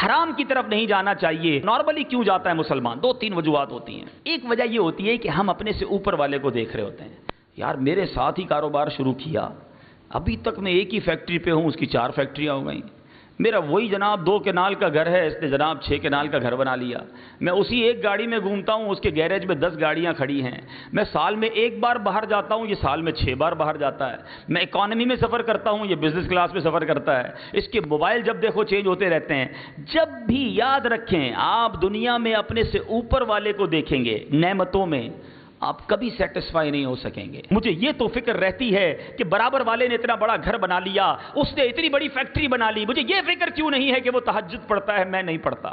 حرام کی طرف نہیں جانا چاہیے۔ نارملی کیوں جاتا ہے مسلمان؟ دو تین وجوہات ہوتی ہیں۔ ایک وجہ یہ ہوتی ہے کہ ہم اپنے سے اوپر والے کو دیکھ رہے ہوتے ہیں، یار میرے ساتھ ہی کاروبار شروع کیا، ابھی تک میں ایک ہی فیکٹری پہ ہوں، اس کی 4 فیکٹریاں ہو گئیں، میرا وہی جناب 2 کنال کا گھر ہے، اس نے جناب 6 کنال کا گھر بنا لیا، میں اسی ایک گاڑی میں گھومتا ہوں، اس کے گیریج میں 10 گاڑیاں کھڑی ہیں، میں سال میں 1 بار باہر جاتا ہوں، یہ سال میں 6 بار باہر جاتا ہے، میں اکانومی میں سفر کرتا ہوں، یہ بزنس کلاس میں سفر کرتا ہے، اس کے موبائل جب دیکھو چینج ہوتے رہتے ہیں۔ جب بھی یاد رکھیں آپ دنیا میں اپنے سے اوپر والے کو دیکھیں گے نعمتوں میں، آپ کبھی سیٹسفائی نہیں ہو سکیں گے۔ مجھے یہ تو فکر رہتی ہے کہ برابر والے نے اتنا بڑا گھر بنا لیا، اس نے اتنی بڑی فیکٹری بنا لی، مجھے یہ فکر کیوں نہیں ہے کہ وہ تہجد پڑھتا ہے میں نہیں پڑھتا،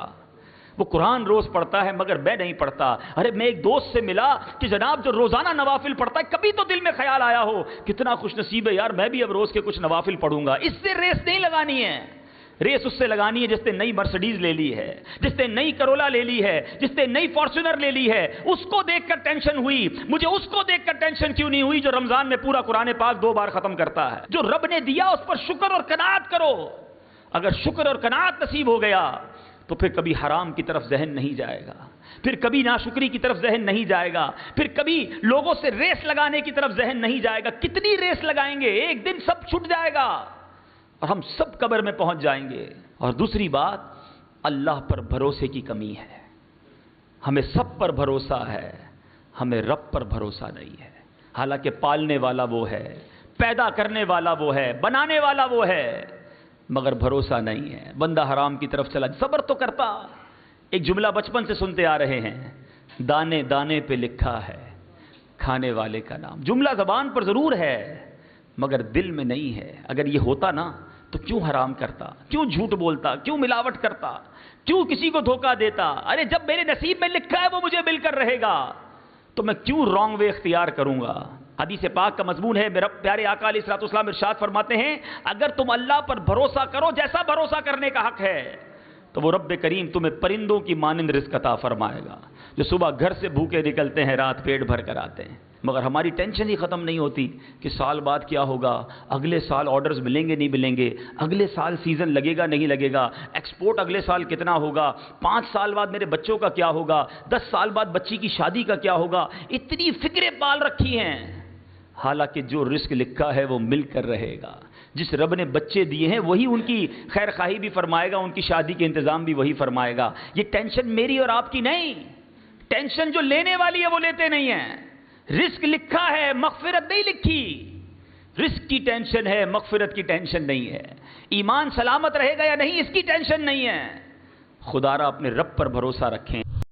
وہ قرآن روز پڑھتا ہے مگر میں نہیں پڑھتا۔ ارے میں ایک دوست سے ملا کہ جناب جو روزانہ نوافل پڑھتا ہے، کبھی تو دل میں خیال آیا ہو کتنا خوش نصیب ہے یار، میں بھی اب روز کے کچھ نوافل پڑھوں گا۔ اس سے ریس نہیں لگانی ہے، ریس اس سے لگانی ہے جس نے نئی مرسڈیز لے لی ہے، جس نے نئی کرولا لے لی ہے، جس نے نئی فارچونر لے لی ہے، اس کو دیکھ کر ٹینشن ہوئی۔ مجھے اس کو دیکھ کر ٹینشن کیوں نہیں ہوئی جو رمضان میں پورا قرآن پاک 2 بار ختم کرتا ہے؟ جو رب نے دیا اس پر شکر اور قناعت کرو۔ اگر شکر اور قناعت نصیب ہو گیا تو پھر کبھی حرام کی طرف ذہن نہیں جائے گا، پھر کبھی ناشکری کی طرف ذہن نہیں جائے گا، پھر کبھی لوگوں سے ریس لگانے کی طرف ذہن نہیں جائے گا۔ کتنی ریس لگائیں گے، ایک دن سب چھٹ جائے گا اور ہم سب قبر میں پہنچ جائیں گے۔ اور دوسری بات، اللہ پر بھروسے کی کمی ہے۔ ہمیں سب پر بھروسہ ہے، ہمیں رب پر بھروسہ نہیں ہے، حالانکہ پالنے والا وہ ہے، پیدا کرنے والا وہ ہے، بنانے والا وہ ہے، مگر بھروسہ نہیں ہے۔ بندہ حرام کی طرف چلا، صبر تو کرتا۔ ایک جملہ بچپن سے سنتے آ رہے ہیں، دانے دانے پہ لکھا ہے کھانے والے کا نام۔ جملہ زبان پر ضرور ہے مگر دل میں نہیں ہے۔ اگر یہ ہوتا نا تو کیوں حرام کرتا، کیوں جھوٹ بولتا، کیوں ملاوٹ کرتا، کیوں کسی کو دھوکہ دیتا؟ ارے جب میرے نصیب میں لکھا ہے وہ مجھے مل کر رہے گا تو میں کیوں رانگ وے اختیار کروں گا؟ حدیث پاک کا مضمون ہے، میرے پیارے آقا علیہ الصلوۃ والسلام ارشاد فرماتے ہیں، اگر تم اللہ پر بھروسہ کرو جیسا بھروسہ کرنے کا حق ہے تو وہ رب کریم تمہیں پرندوں کی مانند رزق عطا فرمائے گا، جو صبح گھر سے بھوکے نکلتے ہیں رات پیٹ بھر کر آتے ہیں۔ مگر ہماری ٹینشن ہی ختم نہیں ہوتی کہ سال بعد کیا ہوگا، اگلے سال آرڈرز ملیں گے نہیں ملیں گے، اگلے سال سیزن لگے گا نہیں لگے گا، ایکسپورٹ اگلے سال کتنا ہوگا، 5 سال بعد میرے بچوں کا کیا ہوگا، 10 سال بعد بچی کی شادی کا کیا ہوگا۔ اتنی فکریں پال رکھی ہیں، حالانکہ جو رزق لکھا ہے وہ مل کر رہے گا۔ جس رب نے بچے دیے ہیں وہی ان کی خیر خواہی بھی فرمائے گا، ان کی شادی کے انتظام بھی وہی فرمائے گا۔ یہ ٹینشن میری اور آپ کی نہیں، ٹینشن جو لینے والی ہے وہ لیتے نہیں ہیں۔ رزق لکھا ہے، مغفرت نہیں لکھی۔ رزق کی ٹینشن ہے، مغفرت کی ٹینشن نہیں ہے۔ ایمان سلامت رہے گا یا نہیں اس کی ٹینشن نہیں ہے۔ خدا را اپنے رب پر بھروسہ رکھیں۔